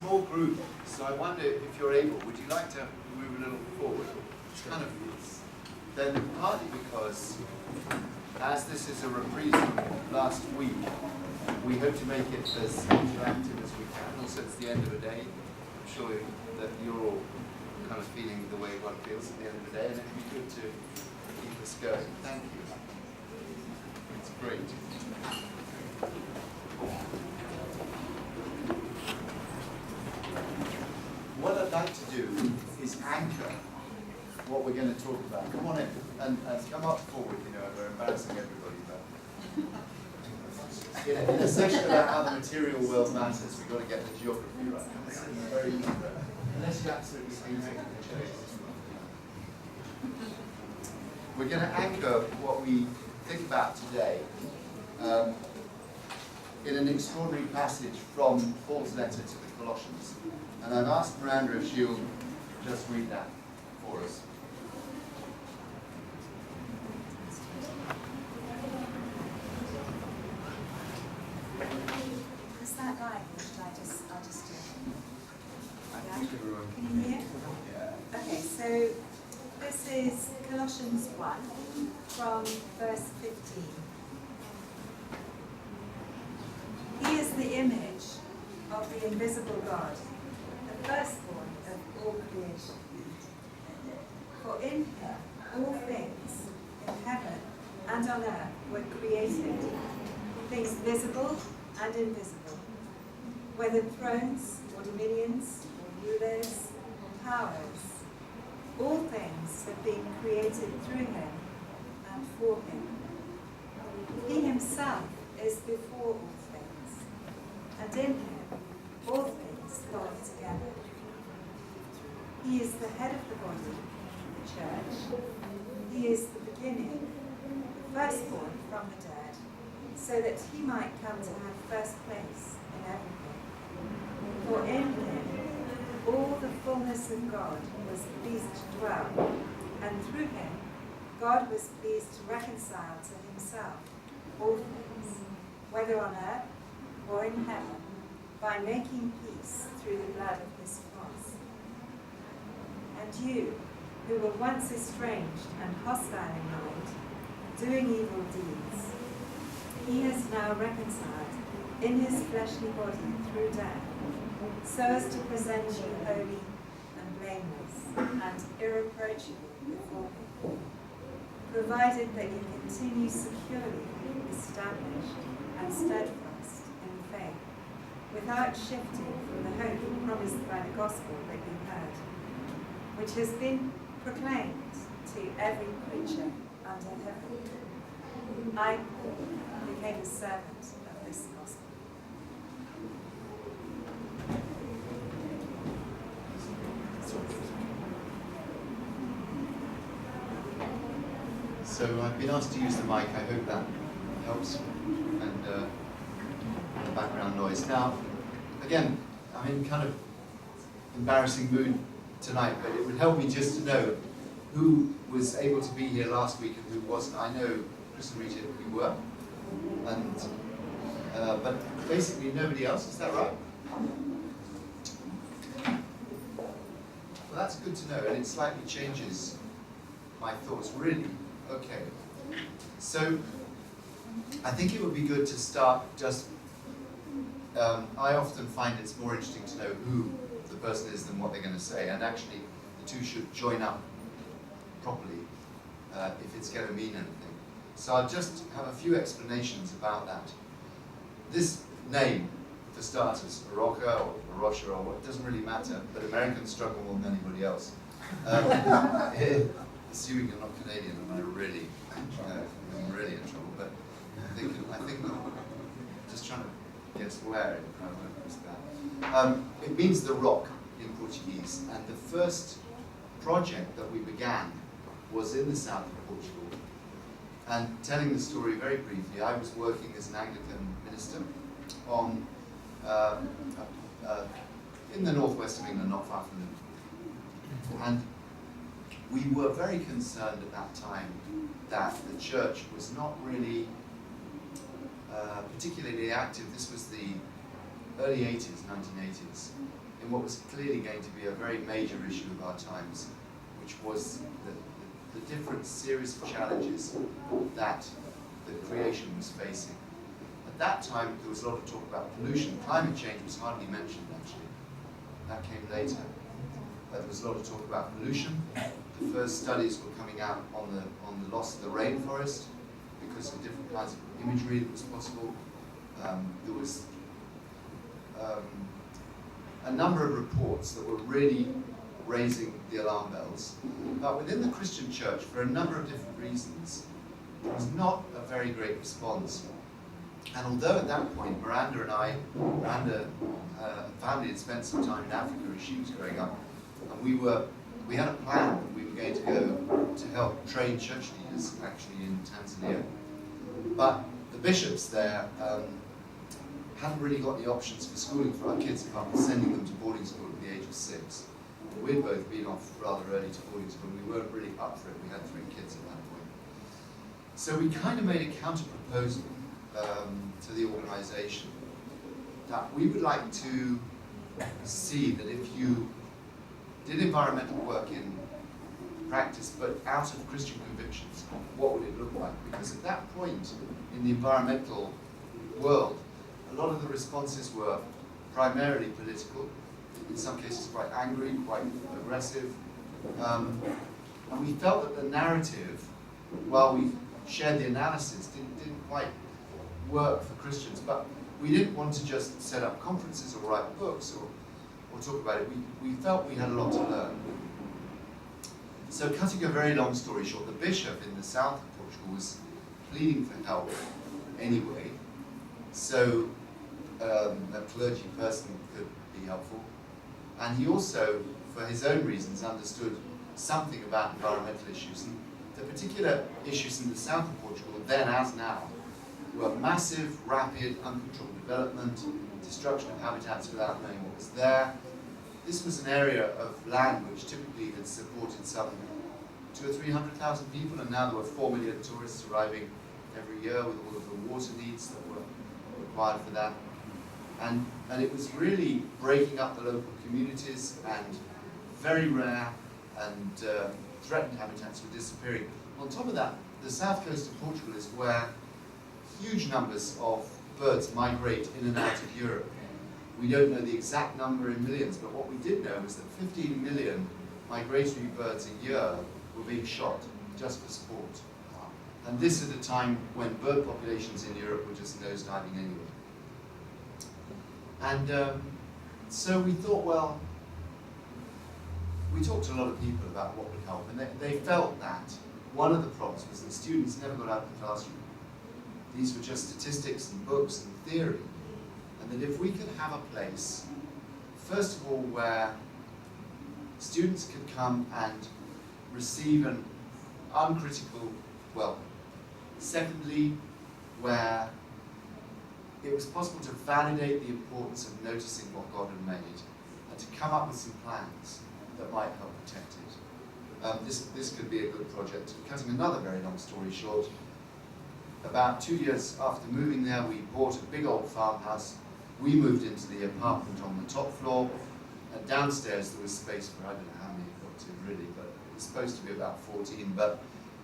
Small group, so I wonder if you're able, would you like to move a little forward? Kind of, then partly because, as this is a reprise from last week, we hope to make it as interactive as we can. Also, it's the end of a day. I'm sure that you're all kind of feeling the way one feels at the end of the day, and it'd be good to keep us going. Thank you. It's great. What I'd like to do is anchor what we're going to talk about. Come on in and come up forward. You know, we're embarrassing everybody, but in a session about how the material world matters, we've got to get the geography right. This is very unless you absolutely hate it. We're going to anchor what we think about today in an extraordinary passage from Paul's letter to the Colossians. And I've asked Miranda if she'll just read that for us. Is that right, or should I'll just do it? I think everyone Can you hear? Yeah. Okay, so this is Colossians 1 from verse 15. He is the image of the invisible God, the firstborn of all creation. For in him all things in heaven and on earth were created, things visible and invisible, whether thrones or dominions or rulers or powers. All things have been created through him and for him. He himself is before all things, and in him all things hold together. He is the head of the body, the church. He is the beginning, the firstborn from the dead, so that he might come to have first place in everything. For in him all the fullness of God was pleased to dwell, and through him God was pleased to reconcile to himself all things, whether on earth or in heaven, by making peace through the blood of his cross. And you, who were once estranged and hostile in mind, doing evil deeds, he has now reconciled in his fleshly body through death, so as to present you holy and blameless and irreproachable before him, provided that you continue securely established and steadfast in faith, without shifting from the hope promised by the gospel that you heard, which has been proclaimed to every creature under heaven. I, Paul, became a servant of this gospel. So I've been asked to use the mic. I hope that helps, and the background noise. Now, again, I'm in kind of embarrassing mood tonight, but it would help me just to know who was able to be here last week and who wasn't. I know Chris and Rita, we were, and but basically nobody else. Is that right? Well, that's good to know, and it slightly changes my thoughts. Really. Okay, so I think it would be good to start just, I often find it's more interesting to know who the person is than what they're going to say, and actually the two should join up properly if it's going to mean anything. So I'll just have a few explanations about that. This name, for starters, Arocha or Arosha or what, it doesn't really matter, but Americans struggle more than anybody else. Assuming you're not Canadian, I'm really in trouble. But I think just trying to guess where it was that. It means the rock in Portuguese, and the first project that we began was in the south of Portugal. And telling the story very briefly, I was working as an Anglican minister on in the northwest of England, not far from Liverpool, and we were very concerned at that time that the church was not really particularly active. This was the early 80s, 1980s, in what was clearly going to be a very major issue of our times, which was the different series of challenges that the creation was facing. At that time, there was a lot of talk about pollution. Climate change was hardly mentioned, actually. That came later. There was a lot of talk about pollution. The first studies were coming out on the loss of the rainforest because of different kinds of imagery that was possible. There was a number of reports that were really raising the alarm bells. But within the Christian church, for a number of different reasons, there was not a very great response. And although at that point, Miranda family had spent some time in Africa as she was growing up, and we had a plan that we were going to go to help train church leaders actually in Tanzania. But the bishops there hadn't really got the options for schooling for our kids apart from sending them to boarding school at the age of 6. We'd both been off rather early to boarding school, and we weren't really up for it. We had 3 kids at that point. So we kind of made a counter-proposal to the organisation that we would like to see that if you did environmental work in practice but out of Christian convictions, what would it look like? Because at that point in the environmental world, a lot of the responses were primarily political, in some cases quite angry, quite aggressive. And we felt that the narrative, while we shared the analysis, didn't quite work for Christians. But we didn't want to just set up conferences or write books or talk about it. We felt we had a lot to learn. So cutting a very long story short, the bishop in the south of Portugal was pleading for help anyway, so a clergy person could be helpful. And he also, for his own reasons, understood something about environmental issues. And the particular issues in the south of Portugal, then as now, were massive, rapid, uncontrolled development, destruction of habitats without knowing what was there. This was an area of land which typically had supported some 200,000 or 300,000 people, and now there were 4 million tourists arriving every year with all of the water needs that were required for that. And it was really breaking up the local communities, and very rare and threatened habitats were disappearing. On top of that, the south coast of Portugal is where huge numbers of birds migrate in and out of Europe. We don't know the exact number in millions, but what we did know is that 15 million migratory birds a year were being shot just for sport. And this at a time when bird populations in Europe were just nosediving anyway. And so we thought, well, we talked to a lot of people about what would help, and they felt that one of the problems was that students never got out of the classroom. These were just statistics and books and theory. And that if we could have a place, first of all, where students could come and receive an uncritical welcome. Secondly, where it was possible to validate the importance of noticing what God had made and to come up with some plans that might help protect it. This could be a good project. Cutting another very long story short, about 2 years after moving there, we bought a big old farmhouse. We moved into the apartment on the top floor, and downstairs there was space for, I don't know how many it got to really, but it was supposed to be about 14, but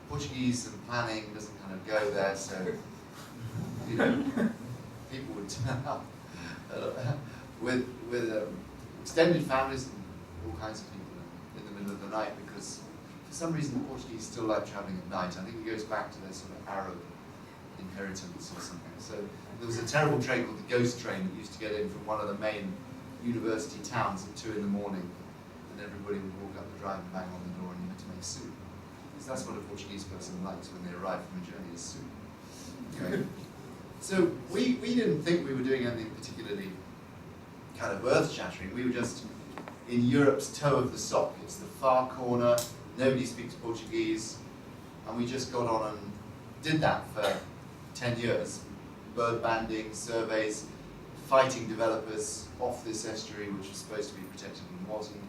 Portuguese and planning doesn't kind of go there, so, you know, people would turn up with extended families and all kinds of people in the middle of the night, because for some reason the Portuguese still like traveling at night. I think it goes back to their sort of Arab inheritance or something. So there was a terrible train called the Ghost Train that used to get in from one of the main university towns at 2 in the morning, and everybody would walk up the drive and bang on the door, and you had to make soup. Because that's what a Portuguese person likes when they arrive from a journey, is soup. Okay. So we didn't think we were doing anything particularly kind of earth-shattering. We were just in Europe's toe of the sock. It's the far corner, nobody speaks Portuguese, and we just got on and did that for 10 years. Bird banding, surveys, fighting developers off this estuary, which was supposed to be protected and wasn't,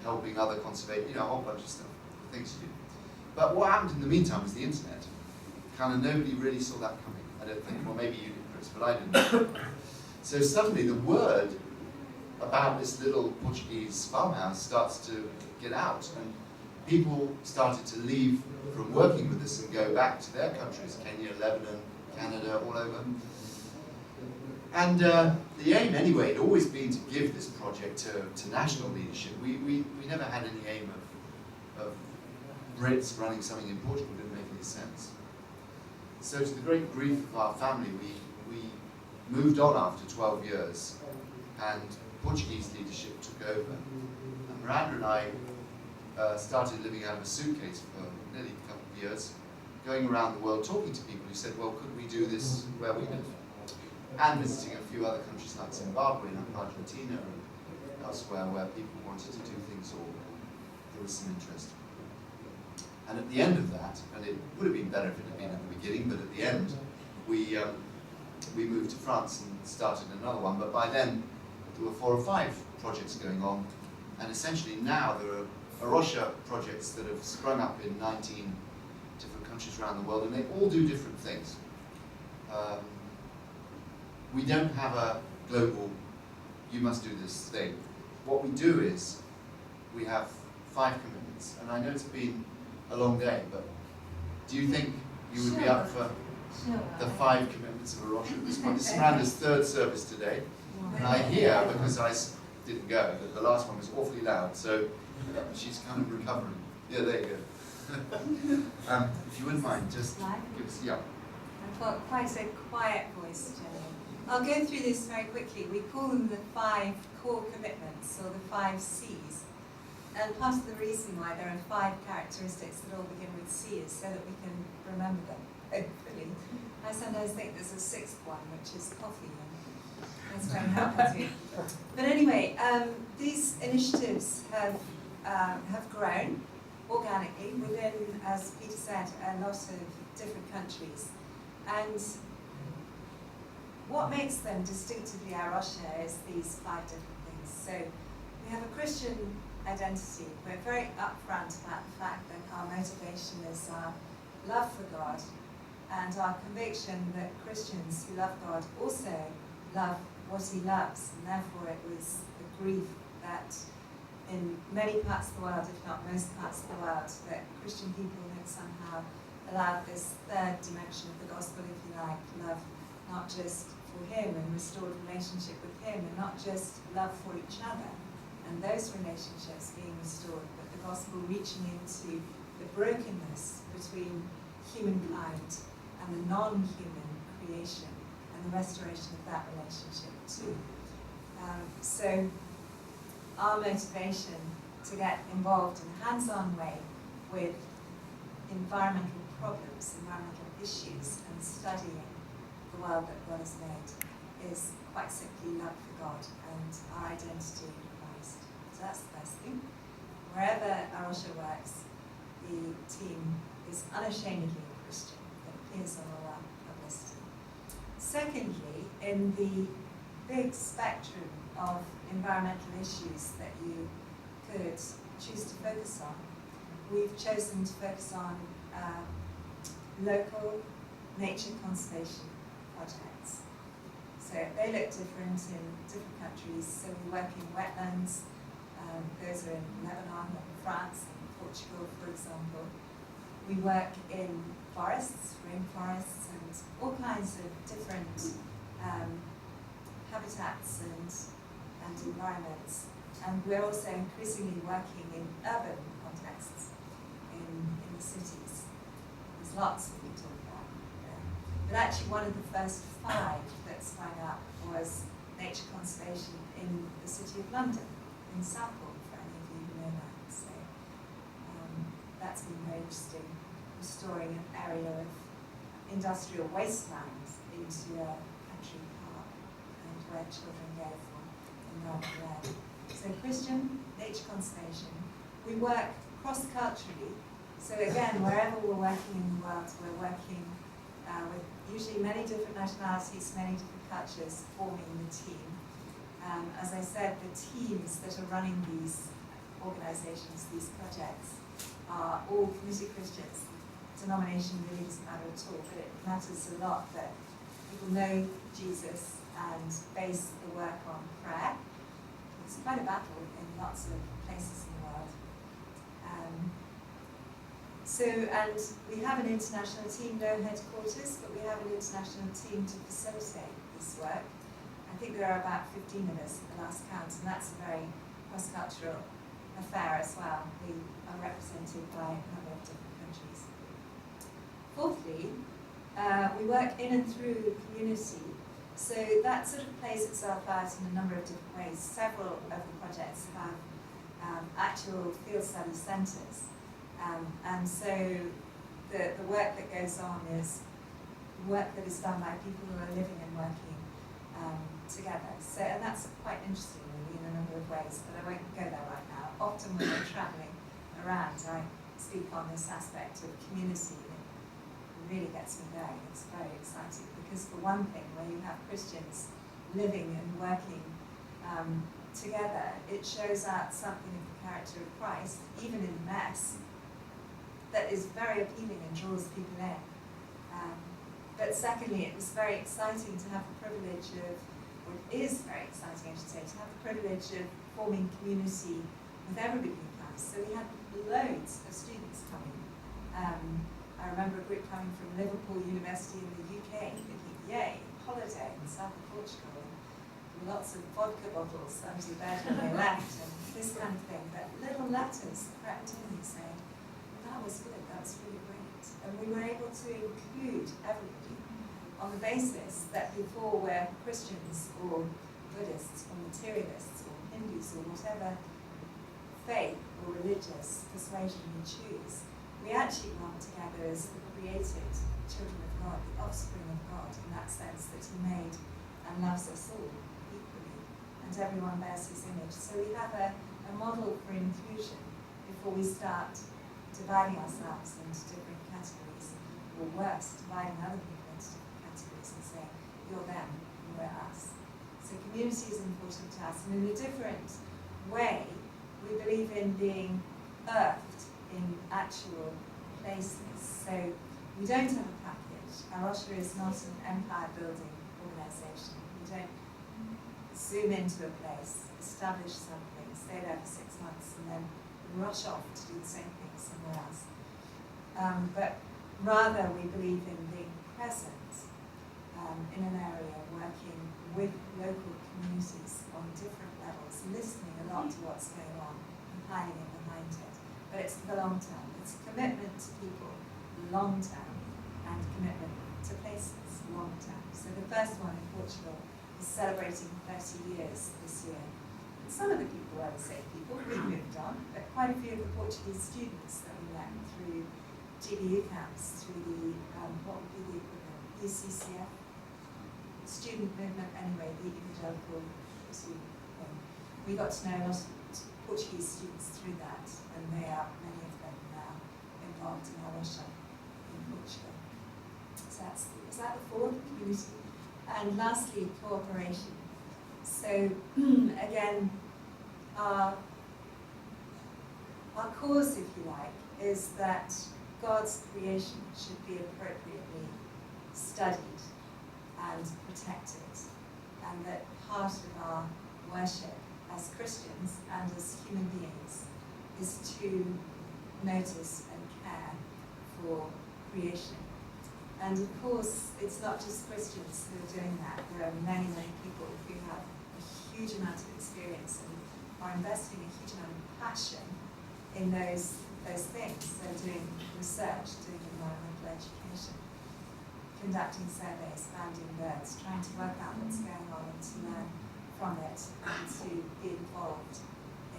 helping other conservation, you know, a whole bunch of stuff, things to do. But what happened in the meantime was the internet. Kind of nobody really saw that coming. I don't think, well maybe you did, Chris, but I didn't. So suddenly the word about this little Portuguese farmhouse starts to get out, and people started to leave from working with us and go back to their countries, Kenya, Lebanon, Canada, all over. And the aim anyway had always been to give this project to national leadership. We never had any aim of Brits running something in Portugal. It didn't make any sense. So to the great grief of our family, we moved on after 12 years, and Portuguese leadership took over. And Miranda and I started living out of a suitcase for nearly a couple of years, going around the world talking to people who said, well, could we do this where we live? And visiting a few other countries like Zimbabwe and Argentina and elsewhere where people wanted to do things, or there was some interest. And at the end of that, and it would have been better if it had been at the beginning, but at the end, we moved to France and started another one. But by then, there were 4 or 5 projects going on, and essentially now there are Arosha projects that have sprung up in 19 different countries around the world, and they all do different things. We don't have a global, you must do this thing. What we do is, we have 5 commitments, and I know it's been a long day, but do you think you would be up for the 5 commitments of Arosha at this point? This is Miranda's 3rd service today, and I hear, because I didn't go, that the last one was awfully loud, so she's kind of recovering. Yeah, there you go. If you wouldn't mind, just give us, yeah. I've got quite a quiet voice, Jenny. I'll go through this very quickly. We call them the 5 core commitments, or the 5 C's. And part of the reason why there are 5 characteristics that all begin with C is so that we can remember them, hopefully. I sometimes think there's a 6th one, which is coffee, and that's very helpful too. But anyway, these initiatives have grown organically within, as Peter said, a lot of different countries. And what makes them distinctively Arosha is these 5 different things. So we have a Christian identity. We're very upfront about the fact that our motivation is our love for God and our conviction that Christians who love God also love what he loves, and therefore it was a grief that in many parts of the world, if not most parts of the world, that Christian people had somehow allowed this 3rd dimension of the gospel, if you like, love not just for him and restored relationship with him, and not just love for each other and those relationships being restored, but the gospel reaching into the brokenness between humankind and the non-human creation and the restoration of that relationship too. So our motivation to get involved in a hands-on way with environmental problems, environmental issues, and studying the world that God has made is quite simply love for God and our identity in Christ. So that's the first thing. Wherever Arosha works, the team is unashamedly Christian. It appears on all our publicity. Secondly, in the big spectrum of environmental issues that you could choose to focus on, we've chosen to focus on local nature conservation projects. So they look different in different countries. So we work in wetlands, those are in Lebanon and France and Portugal, for example. We work in forests, rainforests, and all kinds of different habitats and environments. And we're also increasingly working in urban contexts, in the cities. There's lots we can talk about. But actually one of the first 5 that sprang up was nature conservation in the City of London, in Southall, for any of you who know that. So that's been very interesting, restoring an area of industrial wasteland into a country park, and where children go for environmental air. So Christian, nature conservation. We work cross-culturally. So again, wherever we're working in the world, we're working with usually many different nationalities, many different cultures forming the team. As I said, the teams that are running these organizations, these projects, are all committed Christians. Denomination really doesn't matter at all, but it matters a lot that people know Jesus and base the work on prayer it's quite a battle in lots of places in the world. And we have an international team, no headquarters, but we have an international team to facilitate this work. I think there are about 15 of us at the last count, and that's a very cross-cultural affair as well. We are represented by a number of different countries. Fourthly, we work in and through community. So that sort of plays itself out in a number of different ways. Several of the projects have actual field study centres. And so the work that goes on is work that is done by people who are living and working together. So, and that's quite interesting really in a number of ways, but I won't go there right now. Often when we're travelling around, I speak on this aspect of community, and it really gets me going. It's very exciting because for one thing, where you have Christians living and working together, it shows out something of the character of Christ, even in mess, that is very appealing and draws people in. But secondly, it was very exciting to have the privilege of, or it is very exciting, I should say, to have the privilege of forming community with everybody who comes. So we had loads of students coming. I remember a group coming from Liverpool University in the UK, thinking, yay, holiday in south of Portugal, and lots of vodka bottles under the bed when they left, and this kind of thing. But little letters crept in saying, that was good, that was really great. And we were able to include everybody on the basis that before we're Christians or Buddhists or materialists or Hindus or whatever faith or religious persuasion we choose, we actually belong together as the created children of God, the offspring of God, in that sense that He made and loves us all equally, and everyone bears His image. So we have a model for inclusion before we start dividing ourselves into different categories, or worse, dividing other people into different categories and saying, you're them, and we're us. So community is important to us, and in a different way, we believe in being earthed in actual places. So we don't have a package. Our Rosh is not an empire-building organisation. We don't zoom into a place, establish something, stay there for 6 months, and then rush off to do the same thing somewhere else. But rather we believe in being present in an area, working with local communities on different levels, listening a lot to what's going on and piling in behind it. But it's for the long term. It's a commitment to people, long term, and commitment to places, long term. So the first one in Portugal is celebrating 30 years this year. Some of the people, I would say people, we moved on, but quite a few of the Portuguese students that we met through GBU camps, through the, what would be the equivalent, UCCF, student movement anyway, the evangelical student thing. We got to know a lot of Portuguese students through that, and they are, many of them now, involved in our worship in Portugal. So is that the fourth, community? And lastly, cooperation. So again, our cause, if you like, is that God's creation should be appropriately studied and protected, and that part of our worship as Christians and as human beings is to notice and care for creation. And of course, it's not just Christians who are doing that. There are many, many people who have a huge amount of experience and are investing a huge amount of passion in those things. So doing research, doing environmental education, conducting surveys, finding birds, trying to work out what's going on and to learn from it, and to be involved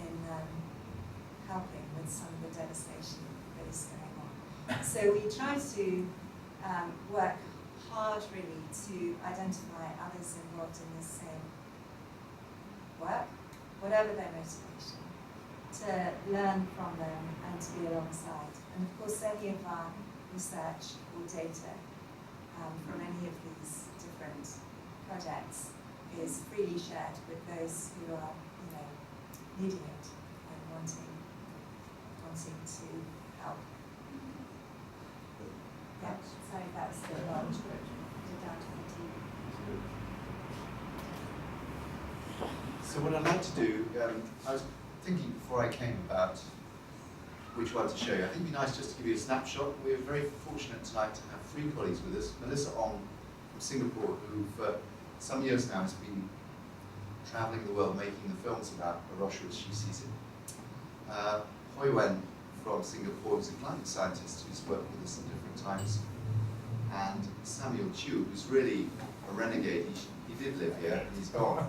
in helping with some of the devastation that is going on. So we try to work hard really to identify others involved in the same work, whatever their motivation, to learn from them and to be alongside. And of course any of our research or data from any of these different projects is freely shared with those who are, needing it and wanting to help. Yeah, sorry, that was the down to the So what I'd like to do, I was thinking before I came about which one to show you. I think it'd be nice just to give you a snapshot. We're very fortunate tonight to have 3 colleagues with us. Melissa Ong from Singapore, who for some years now has been traveling the world making the films about Arusha as she sees it. Hoi Wen from Singapore, who's a climate scientist who's worked with us at different times. And Samuel Chu, who's really a renegade. He did live here, and he's gone.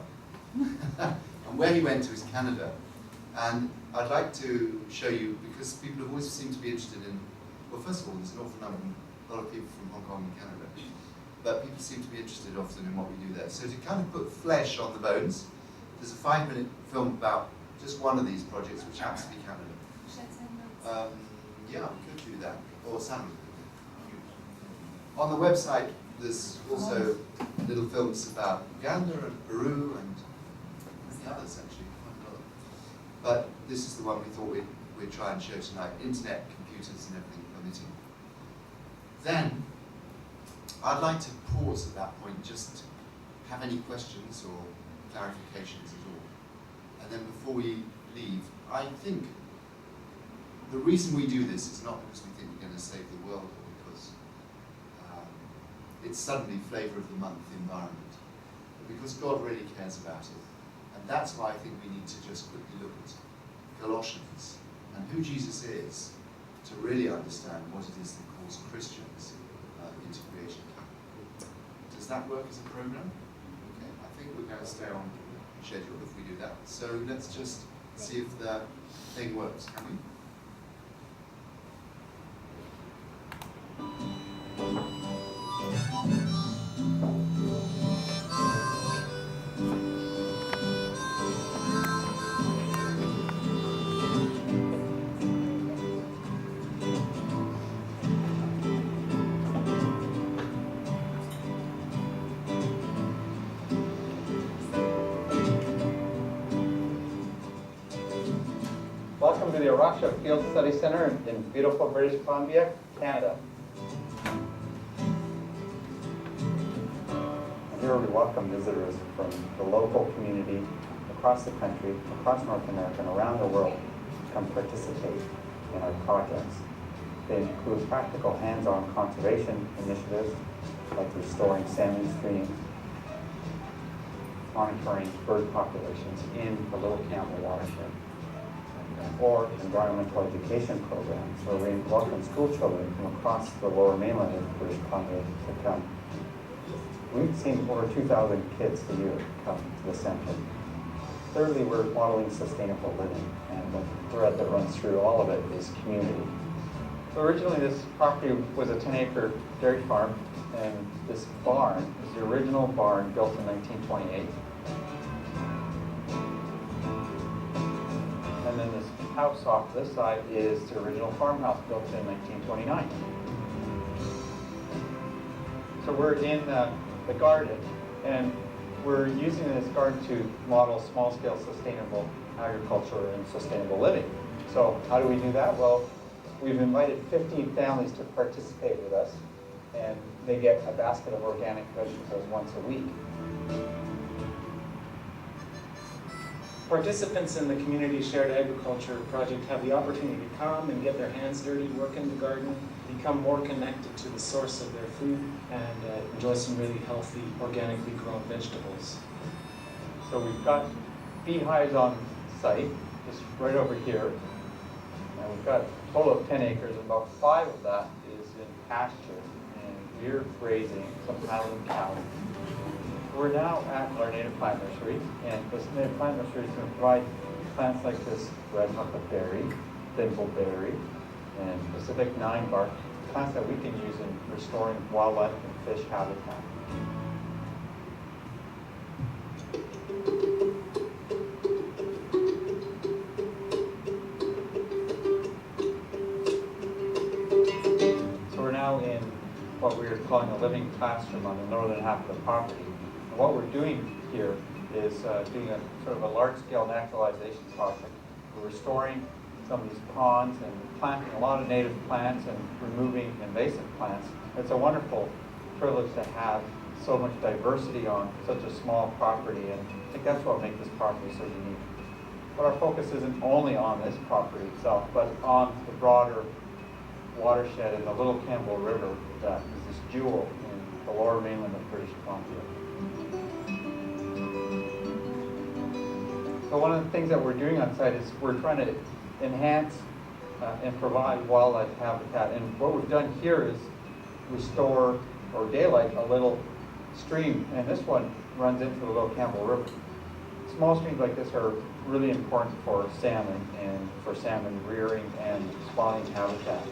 And where he went to is Canada. And I'd like to show you, because people have always seemed to be interested in, well, first of all, there's an awful number, a lot of people from Hong Kong and Canada, but people seem to be interested often in what we do there. So to kind of put flesh on the bones, there's a 5-minute film about just one of these projects, which happens to be Canada. Yeah, we could do that, or Sam. On the website, there's also little films about Uganda and Peru and many others, actually. But this is the one we thought we'd try and show tonight, internet, computers and everything permitting. Then, I'd like to pause at that point, just have any questions or clarifications at all. And then before we leave, I think the reason we do this is not because we think we're going to save the world or because it's suddenly flavour of the month environment, but because God really cares about it. And that's why I think we need to just quickly look at Colossians and who Jesus is to really understand what it is that calls Christians into creation. Does that work as a program? Okay, I think we're going to stay on schedule if we do that. So let's just see if the thing works, can we? Welcome to the Arusha Field Study Center in beautiful British Columbia, Canada. And here we welcome visitors from the local community across the country, across North America, and around the world to come participate in our projects. They include practical hands-on conservation initiatives like restoring salmon streams, monitoring bird populations in the Little Campbell watershed, or environmental education programs where we welcome school children from across the lower mainland of British Columbia to come. We've seen over 2,000 kids a year come to the center. Thirdly, we're modeling sustainable living, and the thread that runs through all of it is community. So originally this property was a 10-acre dairy farm, and this barn is the original barn built in 1928. And then this house off this side is the original farmhouse built in 1929. So we're in the garden, and we're using this garden to model small-scale sustainable agriculture and sustainable living. So how do we do that? Well, we've invited 15 families to participate with us, and they get a basket of organic vegetables once a week. Participants in the Community Shared Agriculture Project have the opportunity to come and get their hands dirty, work in the garden, become more connected to the source of their food, and enjoy some really healthy, organically grown vegetables. So we've got beehives on site, just right over here. And we've got a total of 10 acres, and about 5 of that is in pasture. And we're grazing some paddling cows. We're now at our native plant nursery, and this native plant nursery is going to provide plants like this red huckleberry, thimbleberry, and Pacific 9 bark, plants that we can use in restoring wildlife and fish habitat. So we're now in what we're calling a living classroom on the northern half of the property. And what we're doing here is doing a sort of a large-scale naturalization project. We're restoring some of these ponds and planting a lot of native plants and removing invasive plants. It's a wonderful privilege to have so much diversity on such a small property, and I think that's what makes this property so unique. But our focus isn't only on this property itself, but on the broader watershed in the Little Campbell River that is this jewel in the lower mainland of British Columbia. So one of the things that we're doing on site is we're trying to enhance and provide wildlife habitat. And what we've done here is restore or daylight a little stream, and this one runs into the Little Campbell River. Small streams like this are really important for salmon and for salmon rearing and spawning habitat.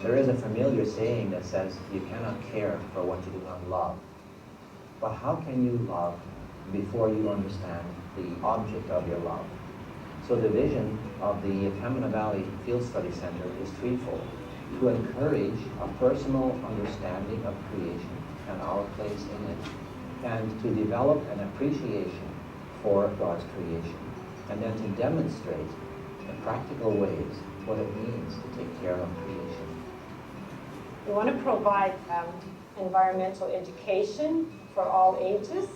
There is a familiar saying that says you cannot care for what you do not love. But how can you love before you understand the object of your love? So the vision of the Pembina Valley Field Study Center is threefold: to encourage a personal understanding of creation and our place in it, and to develop an appreciation for God's creation, and then to demonstrate in practical ways what it means to take care of creation. We want to provide environmental education for all ages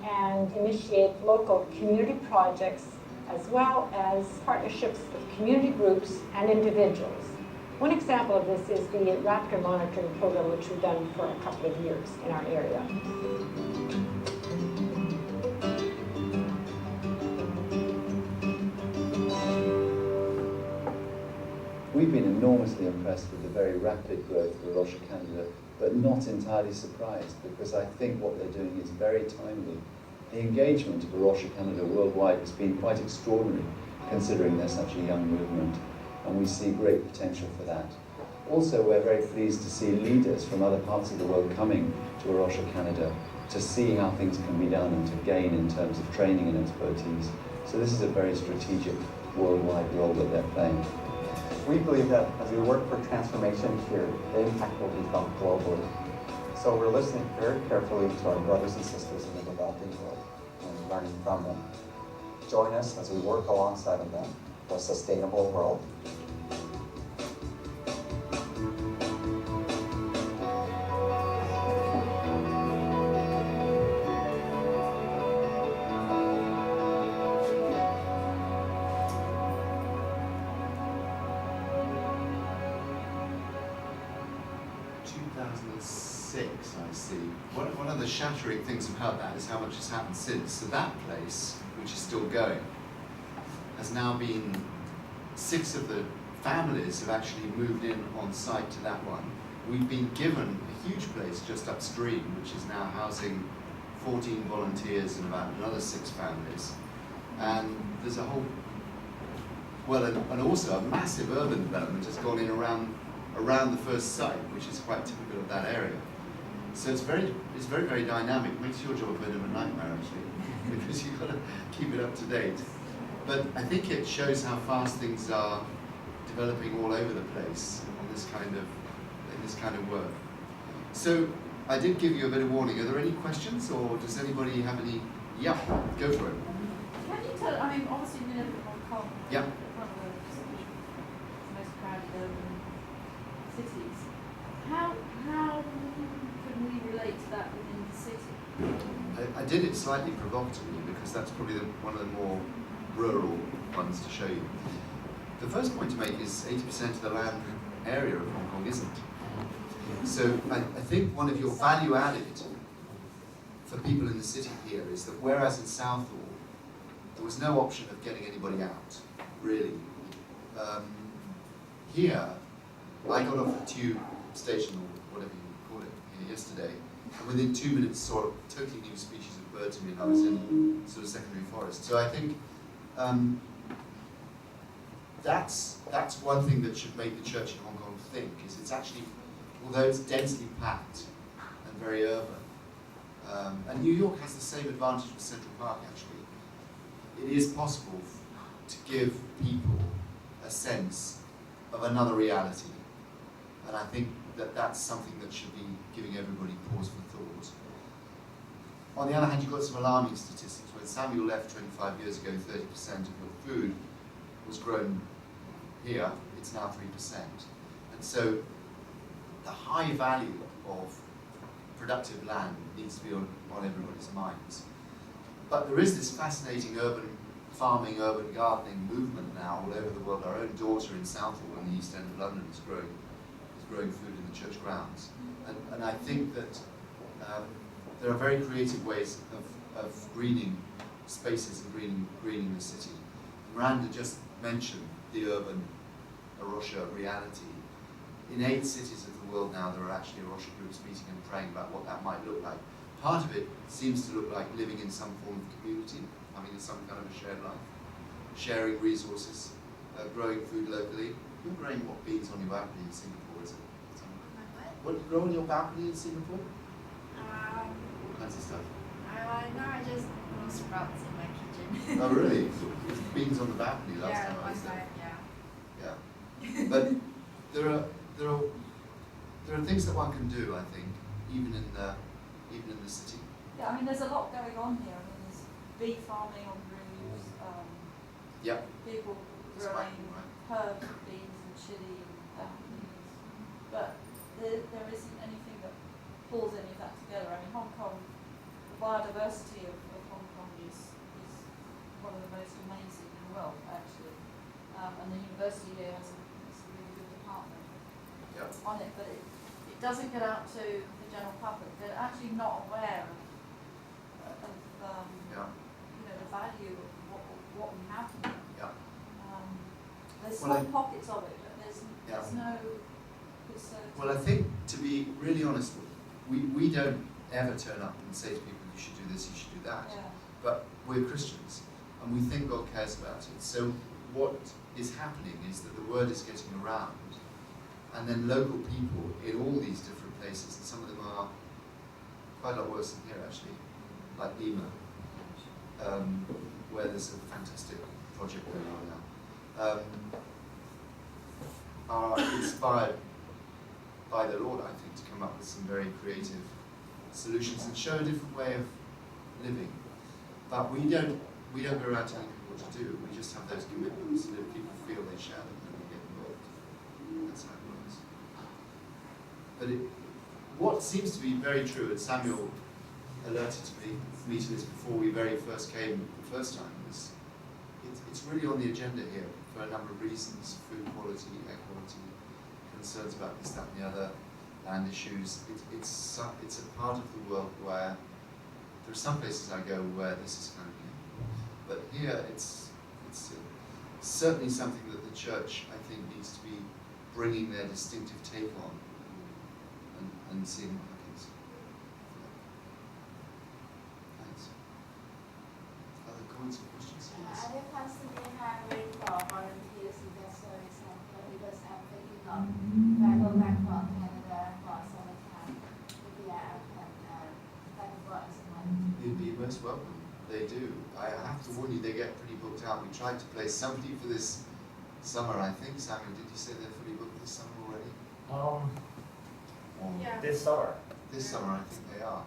and initiate local community projects as well as partnerships with community groups and individuals. One example of this is the raptor monitoring program, which we've done for a couple of years in our area. We've been enormously impressed with the very rapid growth of Barossa Canada, but not entirely surprised, because I think what they're doing is very timely. The engagement of Barossa Canada worldwide has been quite extraordinary, considering they're such a young movement, and we see great potential for that. Also, we're very pleased to see leaders from other parts of the world coming to Barossa Canada to see how things can be done and to gain in terms of training and expertise. So this is a very strategic worldwide role that they're playing. We believe that as we work for transformation here, the impact will be felt globally. So we're listening very carefully to our brothers and sisters in the developing world and learning from them. Join us as we work alongside of them for a sustainable world. I see. One of the shattering things about that is how much has happened since. So that place, which is still going, has now been, 6 of the families have actually moved in on site to that one. We've been given a huge place just upstream, which is now housing 14 volunteers and about another 6 families. And there's a whole, well, and also a massive urban development has gone in around the first site, which is quite typical of that area. So it's very, very dynamic. Makes your job a bit of a nightmare, actually, because you've got to keep it up to date. But I think it shows how fast things are developing all over the place on in this kind of work. So I did give you a bit of warning. Are there any questions, or does anybody have any? Yeah, go for it. Can you tell? I mean, obviously we live in Hong Kong. Yeah. One of the most crowded urban cities. How can we relate to that within the city? I did it slightly provocatively because that's probably one of the more rural ones to show you. The first point to make is 80% of the land area of Hong Kong isn't. So I think one of your value added for people in the city here is that whereas in Southall there was no option of getting anybody out, really. Here, I got off the tube station, or whatever you call it, here yesterday, and within 2 minutes saw a totally new species of bird to me, and I was in sort of secondary forest. So I think that's one thing that should make the church in Hong Kong think, is it's actually, although it's densely packed and very urban, and New York has the same advantage with Central Park actually, it is possible to give people a sense of another reality. And I think that that's something that should be giving everybody pause for thought. On the other hand, you've got some alarming statistics. When Samuel left 25 years ago, 30% of your food was grown here, it's now 3%. And so the high value of productive land needs to be on everybody's minds. But there is this fascinating urban farming, urban gardening movement now all over the world. Our own daughter in Southall in the East End of London is growing food in the church grounds. And I think that there are very creative ways of greening spaces and greening the city. Miranda just mentioned the urban A Rocha reality. In 8 cities of the world now, there are actually A Rocha groups meeting and praying about what that might look like. Part of it seems to look like living in some form of community, having some kind of a shared life, sharing resources, growing food locally. You're growing what beans on your balcony in Singapore, is it? What do you grow on your balcony in Singapore? All kinds of stuff. No, I just grow sprouts in my kitchen. Oh really? Beans on the balcony last Yeah, time I one was there. time, yeah. Yeah. But there are things that one can do, I think, even in the city. Yeah, I mean, there's a lot going on here. I mean, there's bee farming on roofs, Yep. people It's quite growing cool, right? herbs and beans and chili and things. But there isn't anything that pulls any of that together. I mean, Hong Kong, the biodiversity of Hong Kong is one of the most amazing in the world, actually. And the university here has a really good department Yep. on it, but it doesn't get out to the general public. They're actually not aware of Yeah. you know, the value of what we have here. Yeah. There's Well, small pockets of it, but there's Yeah. no concerted. Well, I think, to be really honest, we don't ever turn up and say to people, you should do this, you should do that. Yeah. But we're Christians, and we think God cares about it. So what is happening is that the word is getting around, and then local people in all these different places, and some of them are quite a lot worse than here actually, like Lima, where there's a fantastic project going on now, are inspired by the Lord, I think, to come up with some very creative solutions and show a different way of living. But we don't go around telling people what to do. We just have those commitments, and if people feel they share them, then we get involved. That's how it works. But what seems to be very true, and Samuel alerted me to this before we very first came the first time, is it's really on the agenda here for a number of reasons: food quality, air quality, concerns about this, that, and the other, land issues. It's a part of the world where there are some places I go where this is kind of new, but here it's certainly something that the church, I think, needs to be bringing their distinctive take on and seeing what happens. Thanks. Other comments or questions? Yes. Are they constantly hiring for volunteers in that service center? Because I'm thinking of if I go back from Canada for summertime, maybe I can kind of work someone. You'd be most welcome. They do. I have to warn you, they get pretty booked out. We tried to place somebody for this summer, I think. Samuel, did you say they're fully booked this summer already? Or Yeah. This summer. this summer, I think they are.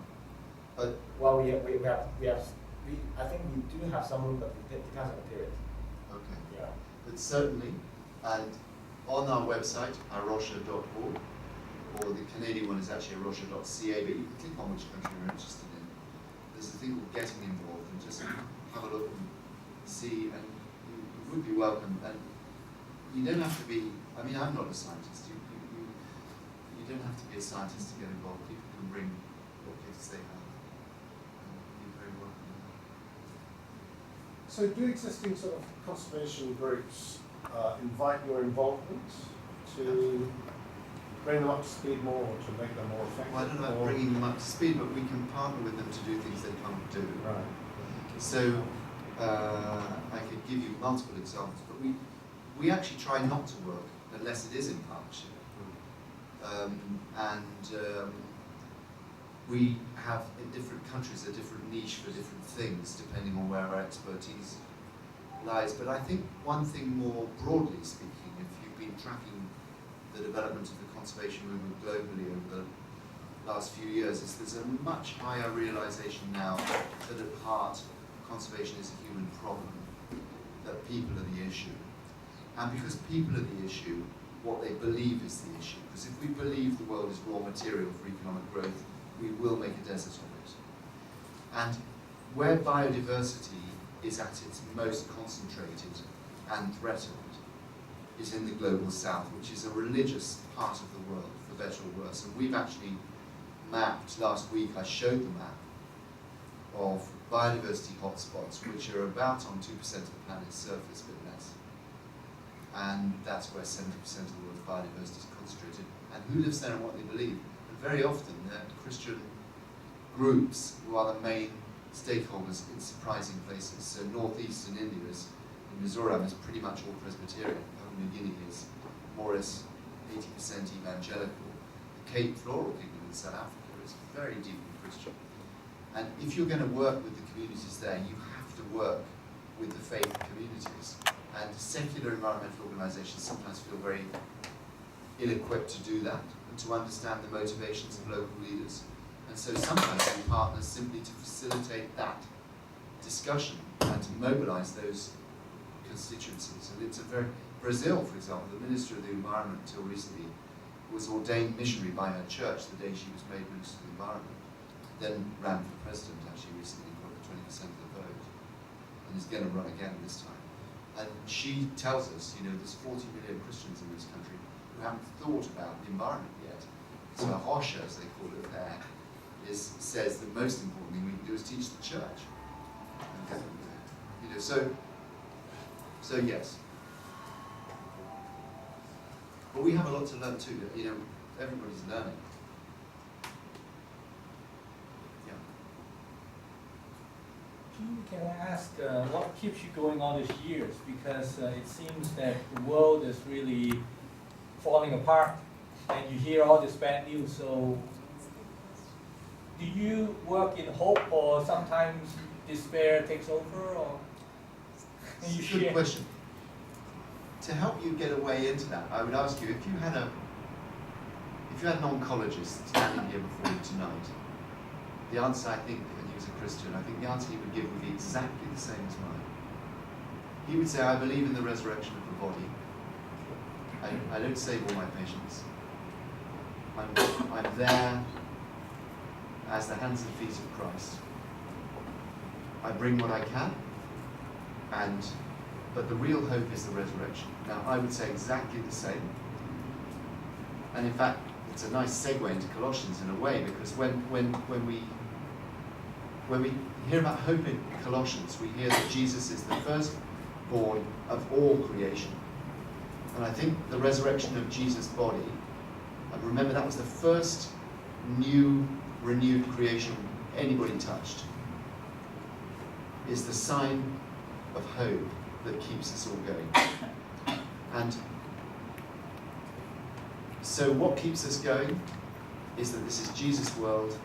But Well, we I think we do have some room, but it depends on the period. okay. Yeah. But certainly, and on our website, arosha.org, or the Canadian one is actually arosha.ca, but you can click on which country you're interested in. There's a thing called Getting Involved, and just have a look and see, and you would be welcome. And you don't have to be, I mean, I'm not a scientist. You don't have to be a scientist to get involved. People can bring what gifts they have. You're very welcome. So do existing sort of conservation groups invite your involvement to bring them up to speed more, or to make them more effective? Well, I don't know about or- bringing them up to speed, but we can partner with them to do things they can't do. Right. So I could give you multiple examples, but we actually try not to work unless it is in partnership. We have in different countries a different niche for different things depending on where our expertise lies. But I think one thing more broadly speaking, if you've been tracking the development of the conservation movement globally over the last few years, is there's a much higher realization now that at heart conservation is a human problem, that people are the issue. And because people are the issue, what they believe is the issue. Because if we believe the world is raw material for economic growth, we will make a desert of it. And where biodiversity is at its most concentrated and threatened is in the global south, which is a religious part of the world, for better or worse. And we've actually mapped, last week I showed the map of biodiversity hotspots, which are about on 2% of the planet's surface, a bit less. And that's where 70% of the world's biodiversity is concentrated. And who lives there and what they believe? And very often they're Christian groups who are the main stakeholders in surprising places. So northeastern India is, in Mizoram, is pretty much all Presbyterian. Papua New Guinea is more or less 80% evangelical. The Cape Floral Kingdom in South Africa is very deeply Christian. And if you're going to work with the communities there, you have to work with the faith communities. And secular environmental organizations sometimes feel very ill-equipped to do that and to understand the motivations of local leaders. And so sometimes we partner simply to facilitate that discussion and to mobilize those constituencies. And it's a very, Brazil, for example, the Minister of the Environment until recently was ordained missionary by her church the day she was made Minister of the Environment, then ran for president actually recently, got 20% of the vote, and is going to run again this time. And she tells us, you know, there's 40 million Christians in this country who haven't thought about the environment yet. So a Hosha, as they call it there, says the most important thing we can do is teach the church. Okay. You know, so yes. But we have a lot to learn too. You know, everybody's learning. Can I ask what keeps you going all these years? Because it seems that the world is really falling apart, and you hear all this bad news. So, do you work in hope, or sometimes despair takes over? Or can you share? Good question. To help you get a way into that, I would ask you if you had an oncologist standing here before you tonight. The answer, I think, and he was a Christian, I think the answer he would give would be exactly the same as mine. He would say, I believe in the resurrection of the body. I don't save all my patients. I'm there as the hands and feet of Christ. I bring what I can, but the real hope is the resurrection. Now, I would say exactly the same. And in fact, it's a nice segue into Colossians in a way, because when we hear about hope in Colossians, we hear that Jesus is the firstborn of all creation. And I think the resurrection of Jesus' body, and remember that was the first new, renewed creation anybody touched, is the sign of hope that keeps us all going. And so what keeps us going is that this is Jesus' world,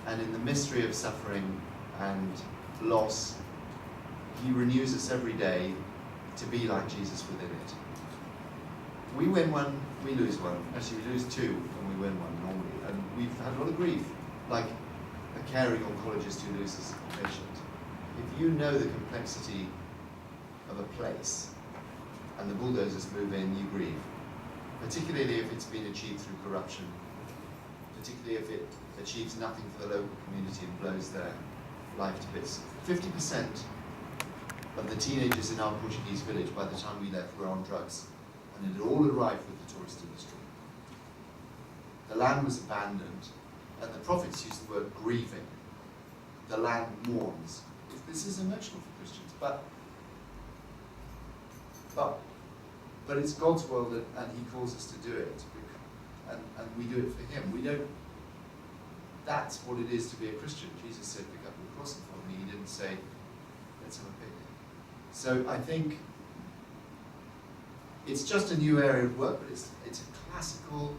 and in the mystery of suffering and loss, he renews us every day to be like Jesus within it. We win one, we lose one. Actually, we lose two and we win one normally. And we've had a lot of grief, like a caring oncologist who loses a patient. If you know the complexity of a place and the bulldozers move in, you grieve. Particularly if it's been achieved through corruption, particularly if it achieves nothing for the local community and blows their life to bits. 50% of the teenagers in our Portuguese village by the time we left were on drugs, and it had all arrived with the tourist industry. The land was abandoned, and the prophets used the word grieving. The land mourns. This is emotional for Christians, but it's God's world, and he calls us to do it, and we do it for him. We don't. That's what it is to be a Christian. Jesus said, pick up your cross and follow me. He didn't say, let's have a picnic. So I think it's just a new area of work, but it's a classical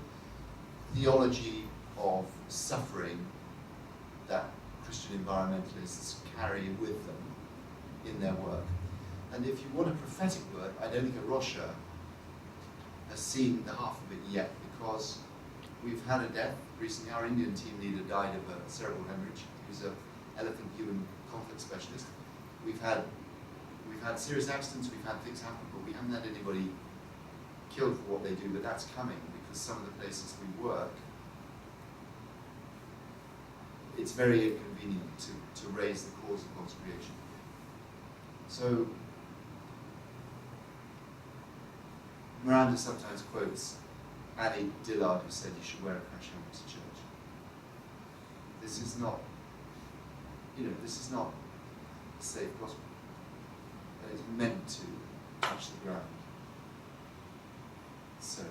theology of suffering that Christian environmentalists carry with them in their work. And if you want a prophetic word, I don't think a Rosha has seen the half of it yet, because we've had a death recently. Our Indian team leader died of a cerebral hemorrhage. He was an elephant-human conflict specialist. We've had serious accidents, we've had things happen, but we haven't had anybody killed for what they do, but that's coming because some of the places we work, it's very inconvenient to raise the cause of God's creation. So, Miranda sometimes quotes Annie Dillard, who said you should wear a crash helmet to church. This is not, this is not a safe gospel. And it's meant to touch the ground. So,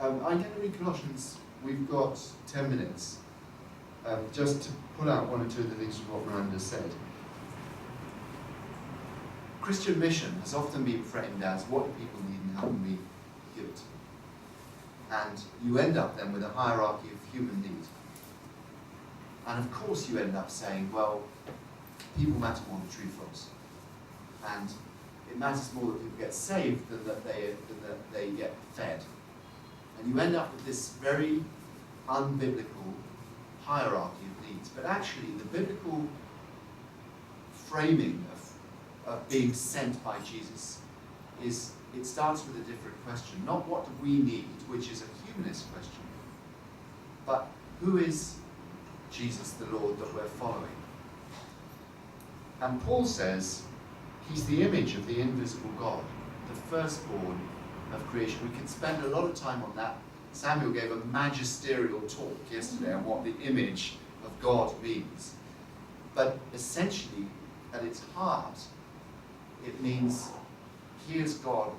I'm going to read Colossians. We've got 10 minutes just to pull out one or two of the things from what Miranda said. Christian mission has often been framed as what do people need and how can we give it? And you end up then with a hierarchy of human need. And of course you end up saying, well, people matter more than tree frogs. And it matters more that people get saved than that they get fed. And you end up with this very unbiblical hierarchy of needs. But actually, the biblical framing of being sent by Jesus is, it starts with a different question. Not what do we need, which is a humanist question, but who is Jesus the Lord that we're following? And Paul says he's the image of the invisible God, the firstborn of creation. We could spend a lot of time on that. Samuel gave a magisterial talk yesterday on what the image of God means. But essentially, at its heart, it means here's God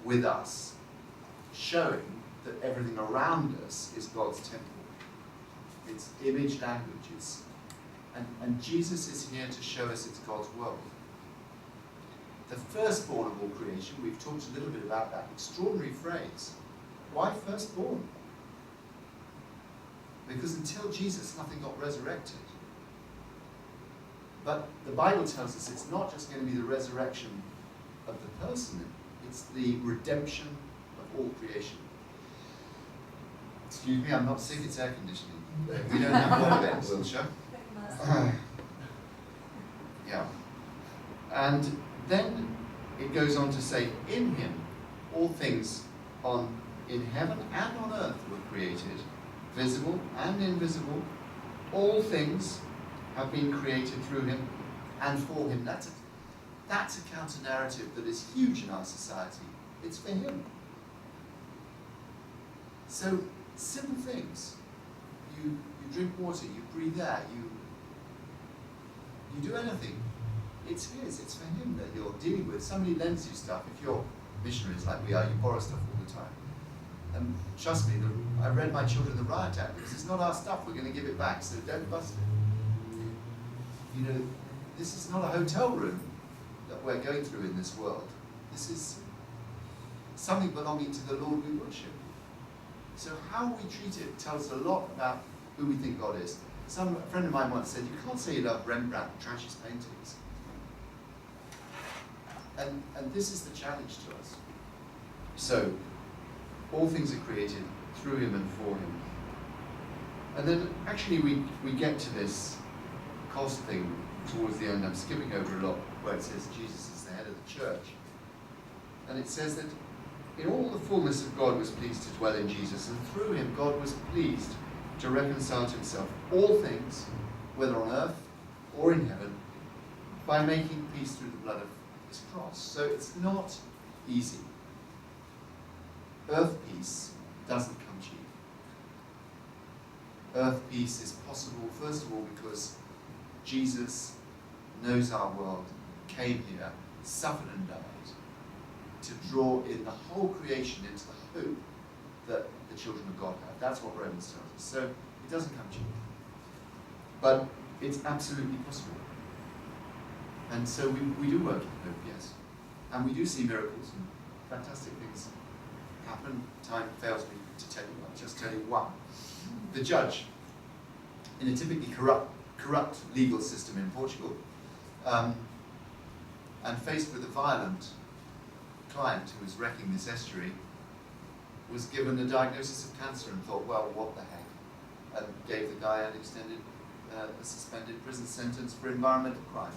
with us, showing that everything around us is God's temple. It's image languages. And Jesus is here to show us it's God's world. The firstborn of all creation, we've talked a little bit about that extraordinary phrase. Why firstborn? Because until Jesus, nothing got resurrected. But the Bible tells us it's not just going to be the resurrection of the person, it's the redemption of all creation. Excuse me, I'm not sick, it's air conditioning. We don't have one of it in Wiltshire. Yeah. And then it goes on to say, in him all things in heaven and on earth were created, visible and invisible. All things have been created through him and for him. That's a counter-narrative that is huge in our society. It's for him. So, simple things. You drink water, you breathe air, you do anything. It's his, it's for him that you're dealing with. Somebody lends you stuff. If you're missionaries like we are, you borrow stuff all the time. And trust me, I read my children the Riot Act because it's not our stuff, we're going to give it back, so don't bust it. You know, this is not a hotel room that we're going through in this world. This is something belonging to the Lord we worship. So how we treat it tells a lot about who we think God is. A friend of mine once said, you can't say you love Rembrandt and trash his paintings. And this is the challenge to us. So, all things are created through him and for him. And then actually we get to this cost thing towards the end. I'm skipping over a lot where it says Jesus is the head of the church. And it says that in all the fullness of God was pleased to dwell in Jesus, and through him God was pleased to reconcile to himself all things, whether on earth or in heaven, by making peace through the blood of his cross. So it's not easy. Earth peace doesn't come cheap. Earth peace is possible, first of all, because Jesus knows our world, came here, suffered and died, to draw in the whole creation into the hope that the children of God have. That's what Romans tells us. So it doesn't come cheap. But it's absolutely possible. And so we do work in hope, yes. And we do see miracles and fantastic things happen. Time fails me to tell you. I'll just tell you one. The judge, in a typically corrupt legal system in Portugal, and faced with a violent client who was wrecking this estuary, was given a diagnosis of cancer and thought, well, what the heck? And gave the guy an extended, a suspended prison sentence for environmental crime.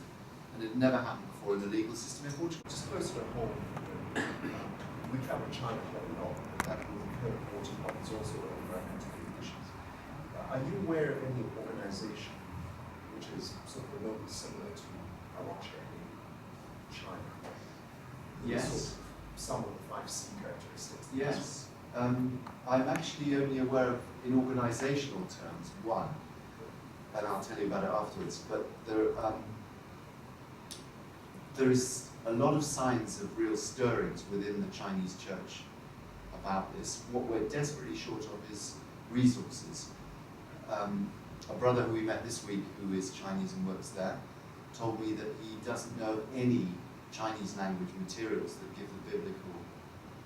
And it had never happened before in the legal system in Portugal. Just close to home. we cover China quite a lot, and that was a very important one. It's also on environmental conditions. Are you aware of any organization which is sort of remotely similar to Awacha in China? Yes. Sort of some of the 5C characteristics. Yes. I'm actually only aware of, in organizational terms, one, and I'll tell you about it afterwards, but there is a lot of signs of real stirrings within the Chinese church about this. What we're desperately short of is resources. A brother who we met this week, who is Chinese and works there, told me that he doesn't know of any Chinese language materials that give the biblical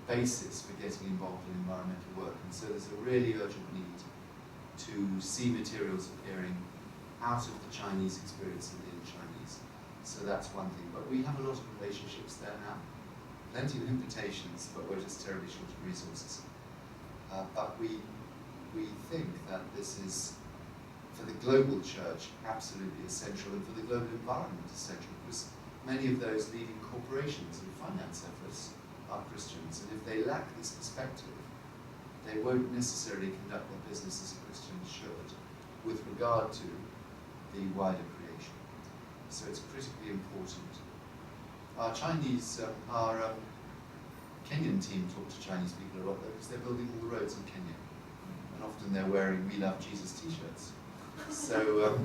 basis for getting involved in environmental work. And so there's a really urgent need to see materials appearing out of the Chinese experience and in Chinese. So that's one thing. But we have a lot of relationships there now. Plenty of invitations, but we're just terribly short of resources. But we think that this is, for the global church, absolutely essential, and for the global environment essential, because many of those leading corporations and finance efforts are Christians, and if they lack this perspective, they won't necessarily conduct their business as a Christian should with regard to the wider creation. So it's critically important. Our Kenyan team talk to Chinese people a lot though, because they're building all the roads in Kenya, and often they're wearing "We Love Jesus" t-shirts. So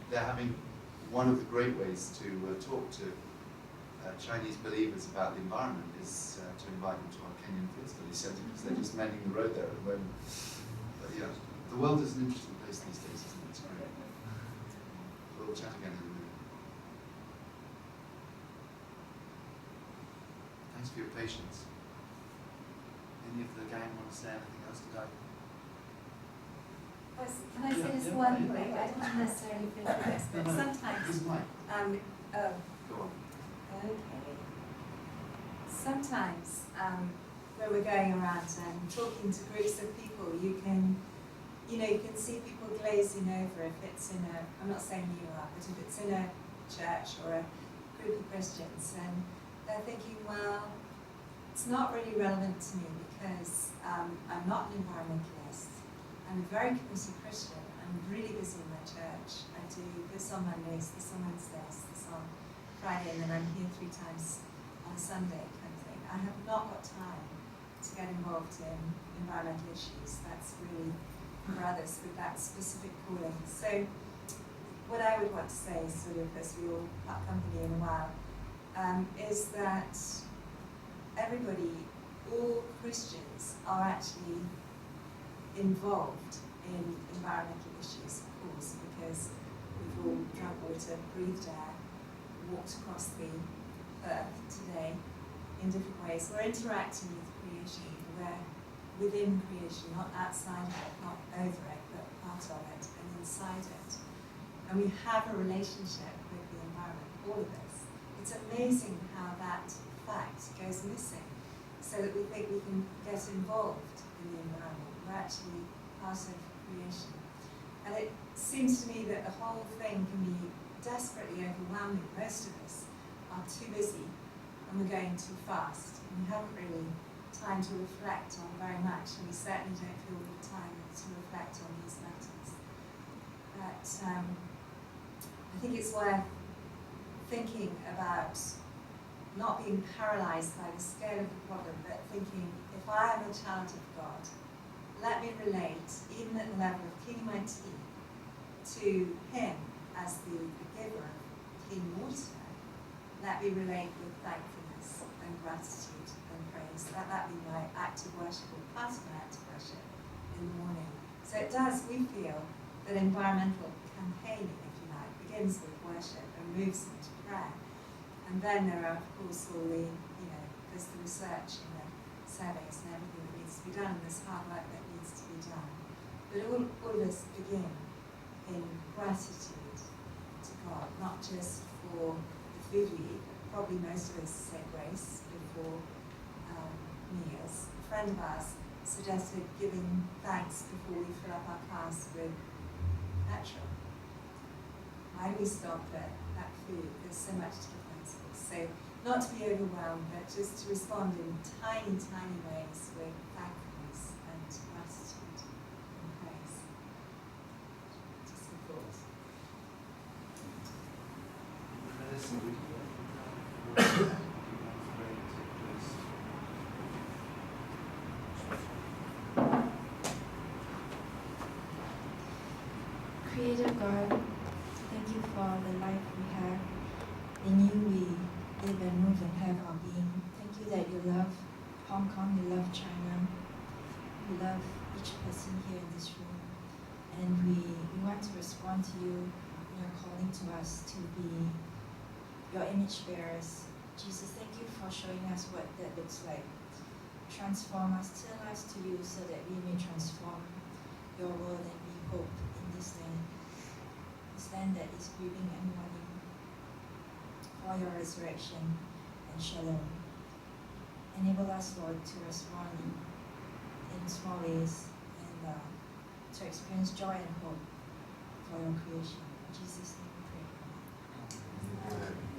they're having one of the great ways to talk to Chinese believers about the environment is to invite them to our Kenyan Field Study Centre, because they're just mending the road there at the moment. But yeah, the world is an interesting place these days, isn't it? It's great. We'll chat again in a minute. Thanks for your patience. Any of the gang want to say anything else today? Can I say just one thing? I didn't necessarily finish with this, but sometimes, This is mine. Go on. okay. Sometimes, when we're going around and talking to groups of people, you can see people glazing over if it's in a, I'm not saying you are, but if it's in a church or a group of Christians, and they're thinking, well, it's not really relevant to me because I'm not an environmentalist. I'm a very committed Christian. I'm really busy in my church. I do this on Mondays, this on Wednesdays, this on Friday, and then I'm here 3 times on Sunday kind of thing. I have not got time to get involved in environmental issues. That's really for others with that specific calling. So what I would want to say, sort of as we all part company in a while, is that everybody, all Christians, are actually involved in environmental issues, of course, because we've all drunk water, breathed air, walked across the earth today in different ways. We're interacting with creation. We're within creation, not outside of it, not over it, but part of it and inside it. And we have a relationship with the environment, all of us. It's amazing how that fact goes missing, so that we think we can get involved in the environment. We're actually part of creation. And it seems to me that the whole thing can be desperately overwhelming. Most of us are too busy and we're going too fast. And we haven't really time to reflect on very much, and we certainly don't feel the time to reflect on these matters. But I think it's worth thinking about not being paralysed by the scale of the problem, but thinking, if I am a child of God, let me relate, even at the level of cleaning my teeth, to Him as the giver of clean water. Let me relate with thankfulness and gratitude and praise. Let that be my act of worship, or part of my act of worship in the morning. So it does, we feel, that environmental campaigning, if you like, begins with worship and moves into prayer. And then there are, of course, all the, there's the research and the surveys and everything that needs to be done, and there's hard work that needs to be done. But all of us begin in gratitude to God, not just for the food we eat, but probably most of us say grace before meals. A friend of ours suggested giving thanks before we fill up our cars with petrol. Why do we stop at that food? There's so much to give thanks for. So not to be overwhelmed, but just to respond in tiny, tiny ways with thankfulness and gratitude and praise. Just a thought. Creator God, thank you for the life we have. In you we live and move and have our being. Thank you that you love Hong Kong, you love China, you love each person here in this room. And we want to respond to you. You are calling to us to be your image bearers. Jesus, thank you for showing us what that looks like. Transform us, turn us to you so that we may transform your world and be hope in this land. This land that is grieving and mourning for your resurrection and shalom. Enable us, Lord, to respond in small ways and to experience joy and hope for your creation. In Jesus' name we pray. Amen.